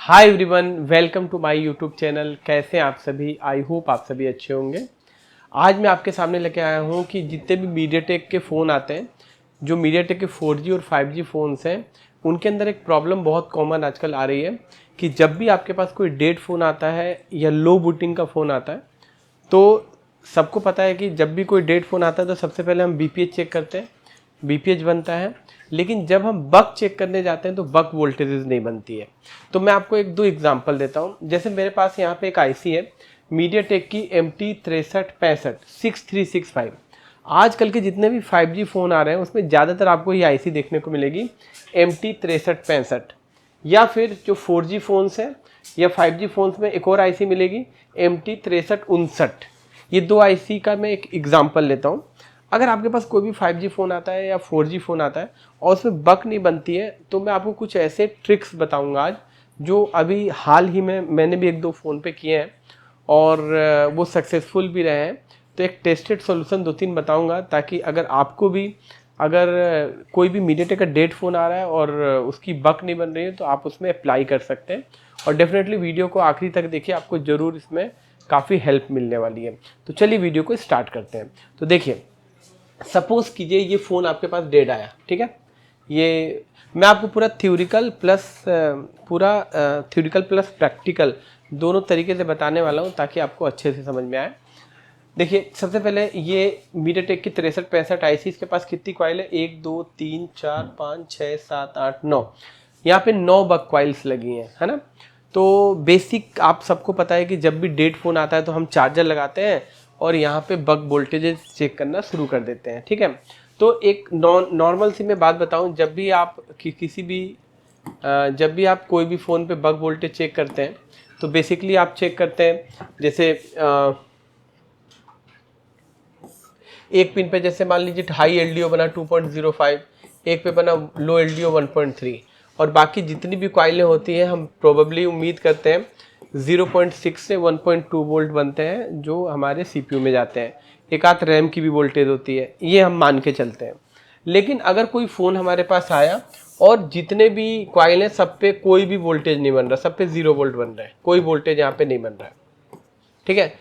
Hi everyone, welcome to my YouTube channel. कैसे हैं आप सभी? आई होप आप सभी अच्छे होंगे। आज मैं आपके सामने लेके आया हूं कि जितने भी मीडियाटेक के फ़ोन आते हैं, जो मीडियाटेक के 4G और 5G फ़ोन्स हैं, उनके अंदर एक प्रॉब्लम बहुत कॉमन आजकल आ रही है कि जब भी आपके पास कोई डेड फ़ोन आता है या लो बूटिंग का फ़ोन आता है, तो सबको पता है कि जब भी कोई डेड फ़ोन आता है तो सबसे पहले हम BPH चेक करते हैं, BPH बनता है। लेकिन जब हम बक चेक करने जाते हैं तो बक वोल्टेजेस नहीं बनती है। तो मैं आपको एक दो एग्जांपल देता हूँ। जैसे मेरे पास यहाँ पे एक आईसी है मीडियाटेक की MT6365 6365। आजकल के जितने भी 5G फ़ोन आ रहे हैं उसमें ज़्यादातर आपको ये आईसी देखने को मिलेगी MT6365, या फिर जो 4G फ़ोन्स हैं या 5G फ़ोन्स में एक और आईसी मिलेगी MT6359। ये दो आईसी का मैं एक एग्जांपल लेता हूँ। अगर आपके पास कोई भी 5G फ़ोन आता है या 4G फ़ोन आता है और उसमें बक नहीं बनती है, तो मैं आपको कुछ ऐसे ट्रिक्स बताऊंगा आज, जो अभी हाल ही में मैंने भी एक दो फ़ोन पे किए हैं और वो सक्सेसफुल भी रहे हैं। तो एक टेस्टेड सॉल्यूशन दो तीन बताऊंगा, ताकि अगर आपको भी अगर कोई भी मीडियाटेक का डेड फ़ोन आ रहा है और उसकी बक नहीं बन रही है तो आप उसमें अप्लाई कर सकते हैं। और डेफिनेटली वीडियो को आखिरी तक देखिए, आपको ज़रूर इसमें काफ़ी हेल्प मिलने वाली है। तो चलिए वीडियो को स्टार्ट करते हैं। तो देखिए, सपोज कीजिए ये फ़ोन आपके पास डेड आया, ठीक है। ये मैं आपको पूरा थ्योरिकल प्लस प्रैक्टिकल दोनों तरीके से बताने वाला हूँ, ताकि आपको अच्छे से समझ में आए। देखिए, सबसे पहले ये मीडियाटेक की 6365 आईसी, इसके पास कितनी कॉइल है? 1 2 3 4 5 6 7 8 9। यहाँ पे 9 बक कॉइल्स लगी हैं, है ना। तो बेसिक आप सबको पता है कि जब भी डेड फ़ोन आता है तो हम चार्जर लगाते हैं और यहाँ पे बक वोल्टेजेस चेक करना शुरू कर देते हैं, ठीक है। तो एक नॉर्मल सी मैं बात बताऊँ, जब भी आप जब भी आप कोई भी फ़ोन पे बक वोल्टेज चेक करते हैं तो बेसिकली आप चेक करते हैं, जैसे एक पिन पे जैसे मान लीजिए हाई LDO बना 2.05, एक पे बना लो LDO 1.3, और बाकी जितनी भी कॉइलें होती हैं हम प्रोबेबली उम्मीद करते हैं 0.6 से 1.2 वोल्ट बनते हैं, जो हमारे CPU में जाते हैं। एक आध रैम की भी वोल्टेज होती है, ये हम मान के चलते हैं। लेकिन अगर कोई फ़ोन हमारे पास आया और जितने भी कॉइल हैं सब पे कोई भी वोल्टेज नहीं बन रहा, सब पे 0 वोल्ट बन रहा है, कोई वोल्टेज यहाँ पे नहीं बन रहा है, ठीक है।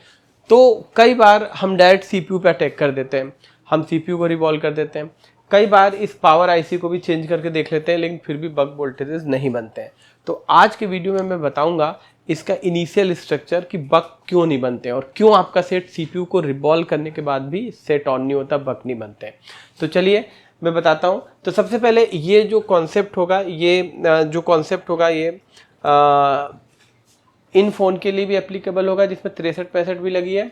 तो कई बार हम डायरेक्ट CPU पे अटैक कर देते हैं, हम CPU को रिवॉल्व कर देते हैं। कई बार इस पावर आईसी को भी चेंज करके देख लेते हैं, लेकिन फिर भी बक वोल्टेजेस नहीं बनते हैं। तो आज के वीडियो में मैं बताऊंगा इसका इनिशियल स्ट्रक्चर कि बक क्यों नहीं बनते हैं और क्यों आपका सेट CPU को रिवॉल्व करने के बाद भी सेट ऑन नहीं होता, बक नहीं बनते हैं। तो चलिए मैं बताता हूँ। तो सबसे पहले ये जो कॉन्सेप्ट होगा, ये इन फ़ोन के लिए भी एप्लीकेबल होगा जिसमें 6365 भी लगी है,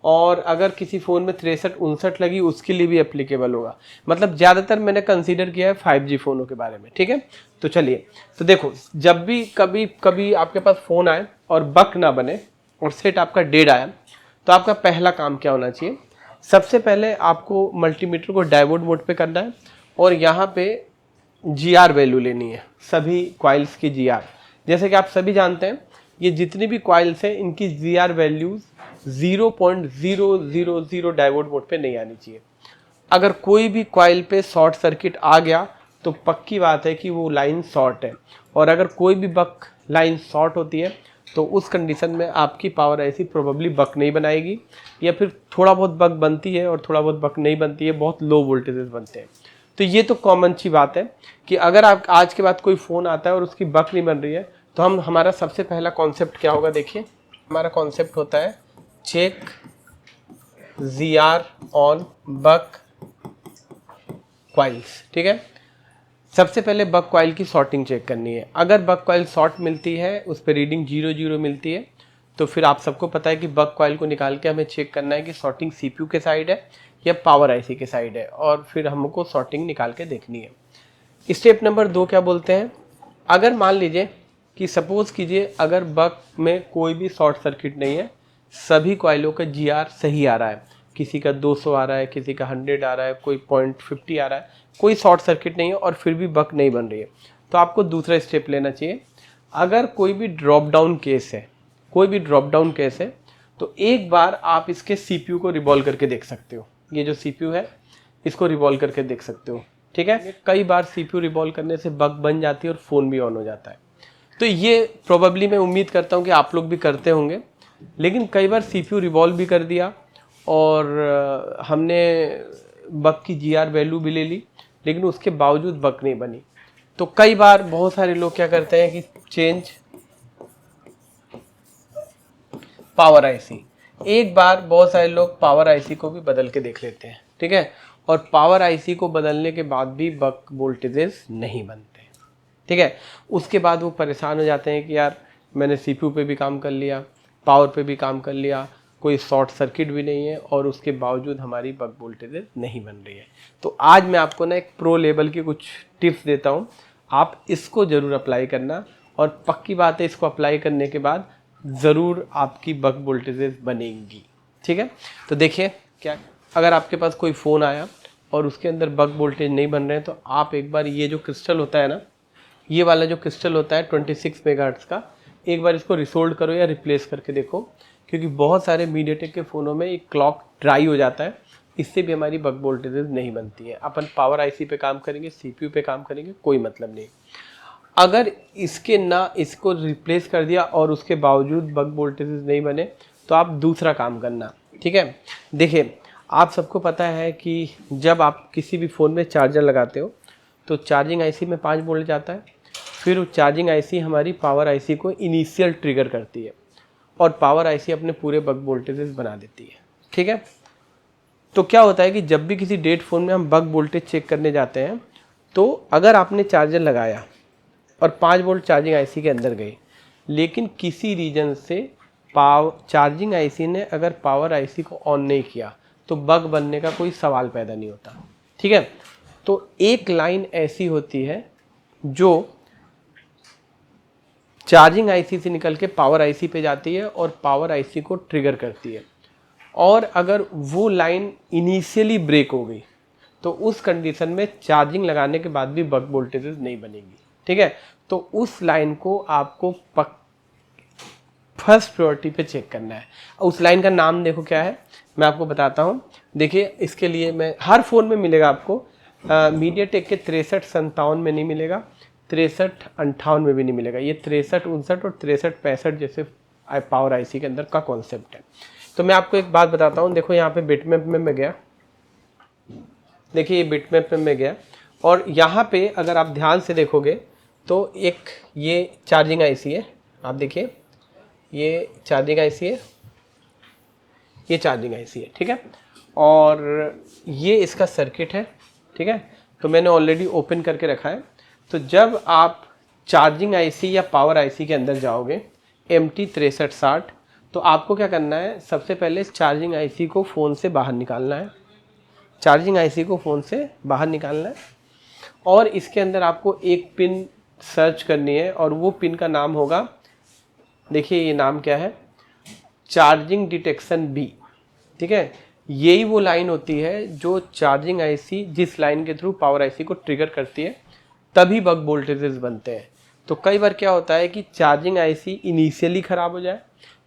और अगर किसी फ़ोन में 6359 लगी उसके लिए भी एप्लीकेबल होगा। मतलब ज़्यादातर मैंने कंसीडर किया है 5G फ़ोनों के बारे में, ठीक है। तो चलिए, तो देखो, जब भी कभी कभी आपके पास फ़ोन आए और बक ना बने और सेट आपका डेड आया, तो आपका पहला काम क्या होना चाहिए? सबसे पहले आपको मल्टीमीटर को डायोड मोड पे करना है और यहाँ पे GR वैल्यू लेनी है, सभी कॉइल्स की GR। जैसे कि आप सभी जानते हैं, ये जितनी भी कॉइल्स हैं इनकी GR वैल्यूज 0.000 डायोड मोड पे नहीं आनी चाहिए। अगर कोई भी कॉइल पे शॉर्ट सर्किट आ गया तो पक्की बात है कि वो लाइन शॉर्ट है, और अगर कोई भी बक लाइन शॉर्ट होती है तो उस कंडीशन में आपकी पावर ऐसी प्रोबेबली बक नहीं बनाएगी, या फिर थोड़ा बहुत बक बनती है और थोड़ा बहुत बक नहीं बनती है, बहुत लो वोल्टेजेस बनते हैं। तो ये तो कॉमन सी बात है कि अगर आप आज के बाद कोई फ़ोन आता है और उसकी बक नहीं बन रही है, तो हमारा सबसे पहला कॉन्सेप्ट क्या होगा? देखिए, हमारा कॉन्सेप्ट होता है check GR on buck coils, ठीक है। सबसे पहले बक कॉइल की सॉर्टिंग चेक करनी है। अगर बक कॉइल शॉर्ट मिलती है, उस पर रीडिंग 0 मिलती है, तो फिर आप सबको पता है कि बक कॉइल को निकाल के हमें चेक करना है कि सॉर्टिंग CPU के साइड है या पावर IC के साइड है, और फिर हमको सॉर्टिंग निकाल के देखनी है। स्टेप नंबर 2 क्या बोलते हैं? अगर मान लीजिए कि सपोज कीजिए अगर बक में कोई भी शॉर्ट सर्किट नहीं है, सभी कॉइलों का GR सही आ रहा है, किसी का 200 आ रहा है, किसी का 100 आ रहा है, कोई 0.50 आ रहा है, कोई शॉर्ट सर्किट नहीं है और फिर भी बक नहीं बन रही है, तो आपको दूसरा स्टेप लेना चाहिए। अगर कोई भी ड्रॉप डाउन केस है, तो एक बार आप इसके CPU को रिवॉल्व करके देख सकते हो। ये जो CPU है इसको रिवॉल्व करके देख सकते हो, ठीक है। कई बार CPU रिवॉल्व करने से बग बन जाती है और फ़ोन भी ऑन हो जाता है। तो ये प्रोबेबली मैं उम्मीद करता हूँ कि आप लोग भी करते होंगे। लेकिन कई बार CPU रिवॉल्व भी कर दिया और हमने बग की GR वैल्यू भी ले ली, लेकिन उसके बावजूद बग नहीं बनी। तो कई बार बहुत सारे लोग क्या करते हैं कि चेंज पावर आईसी, एक बार बहुत सारे लोग पावर आईसी को भी बदल के देख लेते हैं, ठीक है, और पावर आईसी को बदलने के बाद भी बक वोल्टेजेस नहीं बनते, ठीक है। उसके बाद वो परेशान हो जाते हैं कि यार मैंने CPU पे भी काम कर लिया, पावर पे भी काम कर लिया, कोई शॉर्ट सर्किट भी नहीं है और उसके बावजूद हमारी बक वोल्टेजेस नहीं बन रही है। तो आज मैं आपको ना एक प्रो लेवल की कुछ टिप्स देता हूँ, आप इसको ज़रूर अप्लाई करना और पक्की बात है इसको अप्लाई करने के बाद ज़रूर आपकी बक वोल्टेजेस बनेंगी, ठीक है। तो देखिए क्या, अगर आपके पास कोई फ़ोन आया और उसके अंदर बक वोल्टेज नहीं बन रहे हैं तो आप एक बार ये जो क्रिस्टल होता है ना, ये वाला जो क्रिस्टल होता है 26 मेगाहर्ट्ज़ का, एक बार इसको रिसोल्ड करो या रिप्लेस करके देखो, क्योंकि बहुत सारे मीडियाटेक के फ़ोनों में एक क्लॉक ड्राई हो जाता है, इससे भी हमारी बक वोल्टेजेस नहीं बनती है। अपन पावर आईसी पे काम करेंगे, CPU पे काम करेंगे, कोई मतलब नहीं। अगर इसके ना इसको रिप्लेस कर दिया और उसके बावजूद बक वोल्टेजेस नहीं बने तो आप दूसरा काम करना, ठीक है। देखिए आप सबको पता है कि जब आप किसी भी फ़ोन में चार्जर लगाते हो तो चार्जिंग आईसी में 5 वोल्ट जाता है, फिर वो चार्जिंग आईसी हमारी पावर आईसी को इनिशियल ट्रिगर करती है और पावर आईसी अपने पूरे बक वोल्टेजेस बना देती है, ठीक है। तो क्या होता है कि जब भी किसी डेड फ़ोन में हम बक वोल्टेज चेक करने जाते हैं तो अगर आपने चार्जर लगाया और 5 वोल्ट चार्जिंग आईसी के अंदर गई, लेकिन किसी रीजन से चार्जिंग आईसी ने अगर पावर आईसी को ऑन नहीं किया तो बग बनने का कोई सवाल पैदा नहीं होता, ठीक है। तो एक लाइन ऐसी होती है जो चार्जिंग आईसी से निकल के पावर आईसी पे जाती है और पावर आईसी को ट्रिगर करती है, और अगर वो लाइन इनिशियली ब्रेक हो गई तो उस कंडीशन में चार्जिंग लगाने के बाद भी बक वोल्टेजेस नहीं बनेगी, ठीक है। तो उस लाइन को आपको फर्स्ट प्रायोरिटी पे चेक करना है। उस लाइन का नाम देखो क्या है, मैं आपको बताता हूँ। देखिए इसके लिए मैं हर फ़ोन में मिलेगा आपको, मीडियाटेक के 6357 में नहीं मिलेगा, 6358 में भी नहीं मिलेगा। ये 6359 और 6365 जैसे पावर आईसी के अंदर का कॉन्सेप्ट है। तो मैं आपको एक बात बताता हूँ, देखो यहाँ पे बिटमैप में मैं गया, देखिए ये बिटमैप में मैं गया और यहाँ पे अगर आप ध्यान से देखोगे तो एक ये चार्जिंग आईसी है, आप देखिए ये चार्जिंग आईसी है, ये चार्जिंग आईसी है, ठीक है, और ये इसका सर्किट है, ठीक है। तो मैंने ऑलरेडी ओपन करके रखा है। तो जब आप चार्जिंग आईसी या पावर आईसी के अंदर जाओगे MT6360, तो आपको क्या करना है, सबसे पहले चार्जिंग आईसी को फ़ोन से बाहर निकालना है, चार्जिंग आईसी को फ़ोन से बाहर निकालना है और इसके अंदर आपको एक पिन सर्च करनी है और वो पिन का नाम होगा, देखिए ये नाम क्या है, चार्जिंग डिटेक्शन B, ठीक है। यही वो लाइन होती है जो चार्जिंग आईसी जिस लाइन के थ्रू पावर आईसी को ट्रिगर करती है तभी बक वोल्टेजेस बनते हैं। तो कई बार क्या होता है कि चार्जिंग आईसी इनिशियली ख़राब हो जाए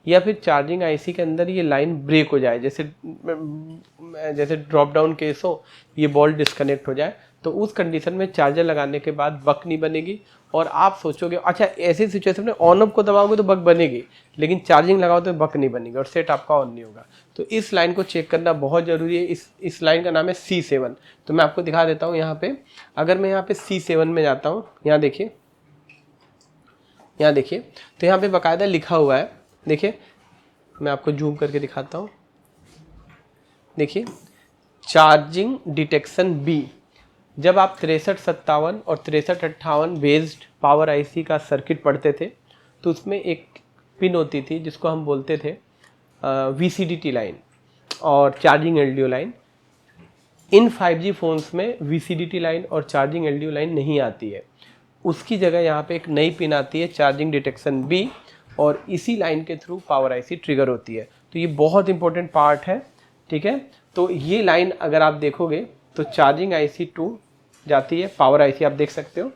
या फिर चार्जिंग आईसी के अंदर ये लाइन ब्रेक हो जाए, जैसे ड्रॉप डाउन केस हो, ये बॉल डिस्कनेक्ट हो जाए, तो उस कंडीशन में चार्जर लगाने के बाद बक नहीं बनेगी और आप सोचोगे अच्छा ऐसी सिचुएशन में ऑन ऑफ को दबाओगे तो बक बनेगी, लेकिन चार्जिंग लगाओ तो बक नहीं बनेगी और सेट आपका ऑन नहीं होगा। तो इस लाइन को चेक करना बहुत ज़रूरी है। इस लाइन का नाम है C7। तो मैं आपको दिखा देता हूँ यहाँ पे, अगर मैं यहाँ पे C7 में जाता हूँ, यहाँ देखिए, यहाँ देखिए, तो यहाँ पे बाकायदा लिखा हुआ है, देखिए मैं आपको जूम करके दिखाता हूँ, देखिए चार्जिंग डिटेक्शन B। जब आप 6357 और 6358 बेस्ड पावर आईसी का सर्किट पढ़ते थे तो उसमें एक पिन होती थी जिसको हम बोलते थे VCDT लाइन और चार्जिंग LDO लाइन। इन 5G फ़ोन्स में VCDT लाइन और चार्जिंग LDO लाइन नहीं आती है, उसकी जगह यहाँ पे एक नई पिन आती है चार्जिंग डिटेक्शन B और इसी लाइन के थ्रू पावर आईसी ट्रिगर होती है। तो ये बहुत इंपॉर्टेंट पार्ट है, ठीक है। तो ये लाइन अगर आप देखोगे तो चार्जिंग आईसी 2 जाती है, पावर आईसी आप देख सकते हो,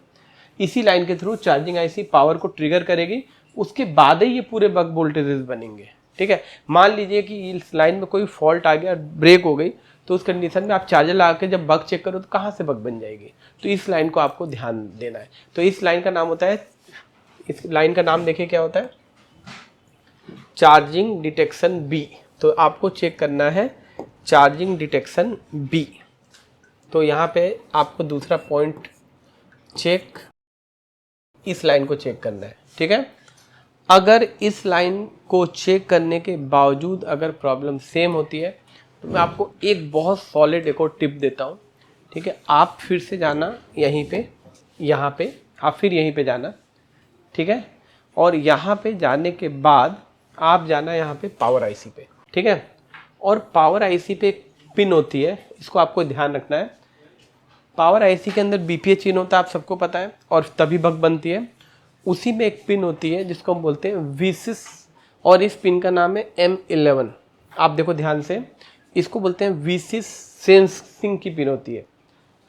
इसी लाइन के थ्रू चार्जिंग आईसी पावर को ट्रिगर करेगी, उसके बाद ही ये पूरे बक वोल्टेजेस बनेंगे, ठीक है। मान लीजिए कि इस लाइन में कोई फॉल्ट आ गया, ब्रेक हो गई, तो उस कंडीशन में आप चार्जर लगा के जब बक चेक करो तो कहाँ से बक बन जाएगी। तो इस लाइन को आपको ध्यान देना है। तो इस लाइन का नाम होता है इस लाइन का नाम देखिए क्या होता है, चार्जिंग डिटेक्शन बी। तो आपको चेक करना है चार्जिंग डिटेक्शन बी। तो यहाँ पे आपको दूसरा पॉइंट चेक, इस लाइन को चेक करना है, ठीक है। अगर इस लाइन को चेक करने के बावजूद अगर प्रॉब्लम सेम होती है तो मैं आपको एक बहुत सॉलिड एक और टिप देता हूँ, ठीक है। आप फिर से जाना यहीं पे, यहाँ पे आप फिर यहीं पे जाना, ठीक है। और यहाँ पे जाने के बाद आप जाना यहाँ पे पावर आईसी पे, ठीक है। और पावर आईसी पे एक पिन होती है, इसको आपको ध्यान रखना है। पावर आईसी के अंदर बीपीएच पिन होता है, आप सबको पता है, और तभी बग बनती है। उसी में एक पिन होती है जिसको हम बोलते हैं V6, और इस पिन का नाम है M11। आप देखो ध्यान से, इसको बोलते हैं V6 सेंसिंग की पिन होती है।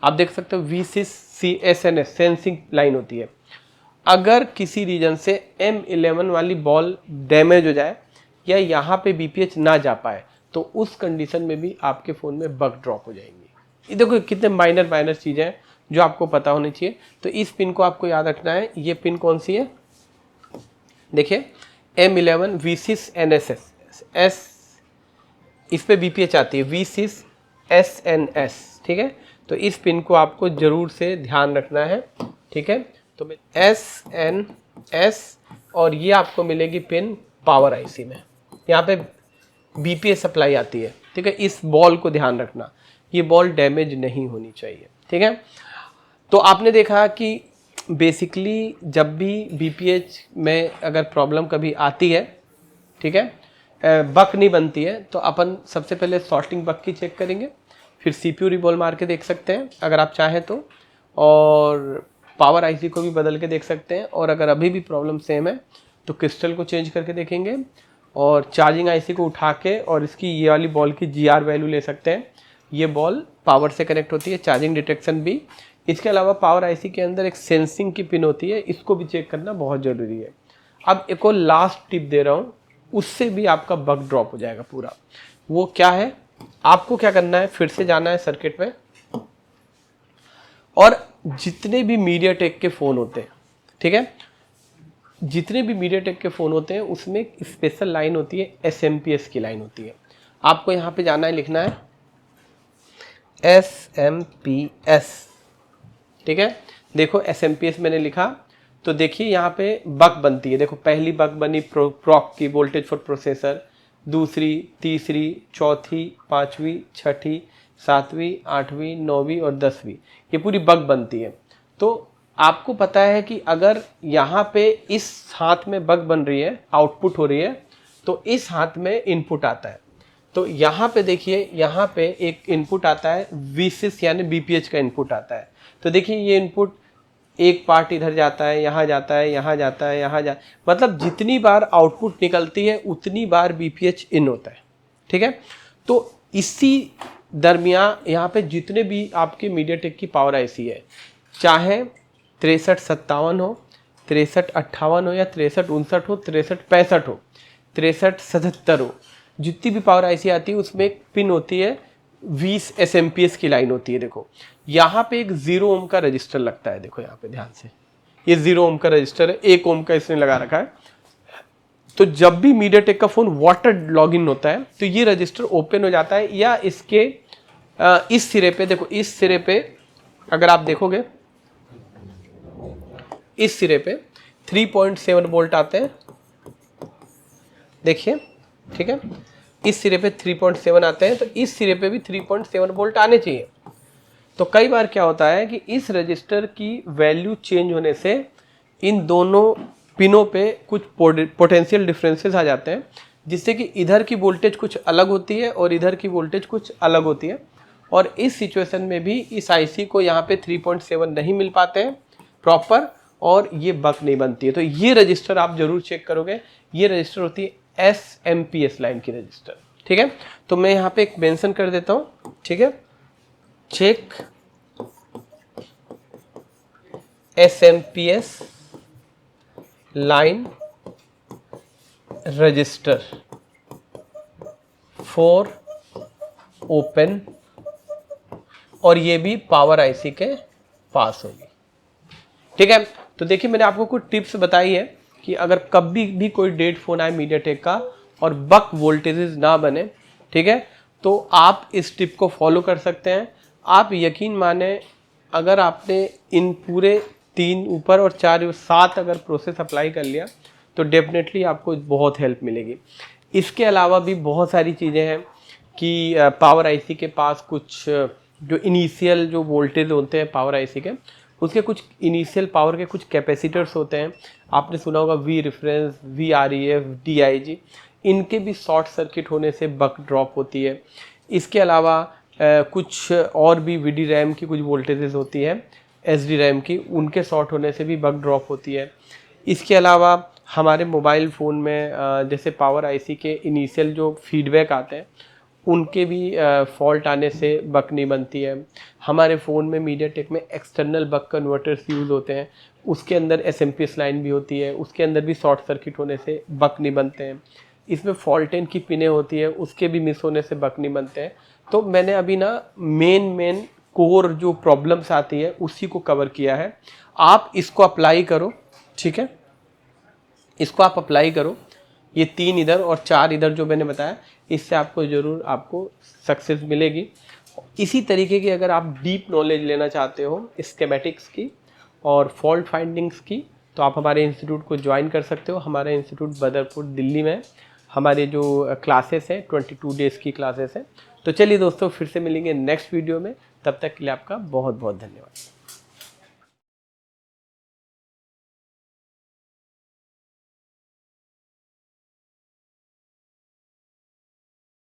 आप देख सकते हो V6 CSNS सेंसिंग लाइन होती है। अगर किसी रीजन से M11 वाली बॉल डैमेज हो जाए या यहाँ पे बीपीएच ना जा पाए तो उस कंडीशन में भी आपके फ़ोन में बग ड्रॉप हो जाएंगी। ये देखो कितने माइनर चीज़ें हैं जो आपको पता होनी चाहिए। तो इस पिन को आपको याद रखना है। ये पिन कौन सी है, देखिए M11 V6 NSS, इस पे बीपीएच आती है V6 SNS, ठीक है। तो इस पिन को आपको जरूर से ध्यान रखना है, ठीक है। तो मैं SNS, और ये आपको मिलेगी पिन पावर आईसी में, यहाँ पे बीपीएच सप्लाई आती है, ठीक है। इस बॉल को ध्यान रखना, ये बॉल डैमेज नहीं होनी चाहिए, ठीक है। तो आपने देखा कि बेसिकली जब भी बीपीएच में अगर प्रॉब्लम कभी आती है, ठीक है, बक नहीं बनती है, तो अपन सबसे पहले सॉर्टिंग बक की चेक करेंगे, फिर सीपीयू रिबॉल मार के देख सकते हैं अगर आप चाहें तो, और पावर आईसी को भी बदल के देख सकते हैं, और अगर अभी भी प्रॉब्लम सेम है तो क्रिस्टल को चेंज करके देखेंगे, और चार्जिंग आईसी को उठा के और इसकी ये वाली बॉल की GR वैल्यू ले सकते हैं। ये बॉल पावर से कनेक्ट होती है, चार्जिंग डिटेक्शन भी। इसके अलावा पावर आईसी के अंदर एक सेंसिंग की पिन होती है, इसको भी चेक करना बहुत ज़रूरी है। अब एक और लास्ट टिप दे रहा हूँ, उससे भी आपका बग ड्रॉप हो जाएगा पूरा। वो क्या है, आपको क्या करना है, फिर से जाना है सर्किट में, और जितने भी मीडियाटेक के फ़ोन होते हैं, ठीक है, जितने भी मीडियाटेक के फ़ोन होते हैं उसमें एक स्पेशल लाइन होती है, SMP की लाइन होती है। आपको यहाँ पे जाना है, लिखना है SMP, ठीक है। देखो SMP मैंने लिखा, तो देखिए यहाँ पे बग बनती है। देखो पहली बग बनी प्रॉक की, वोल्टेज फॉर प्रोसेसर, दूसरी, तीसरी, चौथी, पाँचवीं, छठी, सातवीं, आठवीं, नौवीं और 10वीं, ये पूरी बग बनती है। तो आपको पता है कि अगर यहाँ पे इस हाथ में बग बन रही है, आउटपुट हो रही है, तो इस हाथ में इनपुट आता है। तो यहाँ पे देखिए, यहाँ पे एक इनपुट आता है V6 यानी बीपीएच का इनपुट आता है। तो देखिए ये इनपुट एक पार्ट इधर जाता है, यहाँ जाता है, यहाँ जाता है, यहाँ मतलब जितनी बार आउटपुट निकलती है उतनी बार बीपीएच इन होता है, ठीक है। तो इसी दरमियान यहाँ पे जितने भी आपके मीडियाटेक की पावर आईसी है, चाहे 6357 हो, 6358 हो, या 6359 हो, 6365 हो, 6377 हो, जितनी भी पावर आईसी आती है उसमें एक पिन होती है, 20 SMP की लाइन होती है। देखो यहाँ पे एक 0 ओम का रजिस्टर लगता है, देखो यहाँ पे ध्यान से, ये 0 ओम का रजिस्टर है, 1 ओम का इसने लगा रखा है। तो जब भी मीडियाटेक का फोन वाटर लॉगिन होता है तो ये रजिस्टर ओपन हो जाता है, या इसके इस सिरे पे, देखो इस सिरे पे अगर आप देखोगे, इस सिरे पे 3.7 वोल्ट आते हैं, देखिए, ठीक है। इस सिरे पे 3.7 आते हैं, तो इस सिरे पे भी 3.7 वोल्ट आने चाहिए। तो कई बार क्या होता है कि इस रजिस्टर की वैल्यू चेंज होने से इन दोनों पिनों पे कुछ पोटेंशियल डिफरेंसेस आ जाते हैं, जिससे कि इधर की वोल्टेज कुछ अलग होती है और इधर की वोल्टेज कुछ अलग होती है। और इस सिचुएशन में भी इस आईसी को यहाँ पे 3.7 नहीं मिल पाते हैं प्रॉपर, और ये बक नहीं बनती है। तो ये रजिस्टर आप जरूर चेक करोगे, ये रजिस्टर होती है SMP लाइन की रजिस्टर, ठीक है। तो मैं यहाँ पे एक मेंशन कर देता हूँ, ठीक है, check SMP line register for open, और ये भी पावर आईसी के पास होगी, ठीक है। तो देखिए मैंने आपको कुछ टिप्स बताई है कि अगर कभी भी कोई डेड फ़ोन आए मीडियाटेक का और बक वोल्टेजेस ना बने, ठीक है, तो आप इस टिप को फॉलो कर सकते हैं। आप यकीन माने अगर आपने इन पूरे 3 ऊपर और 4 7 अगर प्रोसेस अप्लाई कर लिया तो डेफिनेटली आपको बहुत हेल्प मिलेगी। इसके अलावा भी बहुत सारी चीज़ें हैं कि पावर आईसी के पास कुछ जो इनिशियल जो वोल्टेज होते हैं पावर आईसी के, उसके कुछ इनिशियल पावर के कुछ कैपेसिटर्स होते हैं। आपने सुना होगा वी रेफरेंस, VREF, DIG, इनके भी शॉर्ट सर्किट होने से बक ड्रॉप होती है। इसके अलावा कुछ और भी VD रैम की कुछ वोल्टेजेस होती है, SD रैम की, उनके शॉर्ट होने से भी बक ड्रॉप होती है। इसके अलावा हमारे मोबाइल फ़ोन में जैसे पावर आईसी के इनिशियल जो फीडबैक आते हैं उनके भी फॉल्ट आने से बक नहीं बनती है। हमारे फ़ोन में मीडियाटेक में एक्सटर्नल बक कन्वर्टर्स यूज़ होते हैं, उसके अंदर SMPS लाइन भी होती है, उसके अंदर भी शॉर्ट सर्किट होने से बक नहीं बनते हैं। इसमें फॉल्टेन की पिनें होती है, उसके भी मिस होने से बक नहीं बनते हैं। तो मैंने अभी ना मेन कोर जो प्रॉब्लम्स आती है उसी को कवर किया है। आप इसको अप्लाई करो, ठीक है, इसको आप अप्लाई करो, ये 3 इधर और 4 इधर जो मैंने बताया, इससे आपको ज़रूर आपको सक्सेस मिलेगी। इसी तरीके की अगर आप डीप नॉलेज लेना चाहते हो स्कीमेटिक्स की और फॉल्ट फाइंडिंग्स की, तो आप हमारे इंस्टीट्यूट को ज्वाइन कर सकते हो। हमारा इंस्टीट्यूट बदरपुर दिल्ली में है। हमारे जो क्लासेस हैं 22 डेज़ की क्लासेस हैं। तो चलिए दोस्तों, फिर से मिलेंगे नेक्स्ट वीडियो में। तब तक के लिए आपका बहुत बहुत धन्यवाद।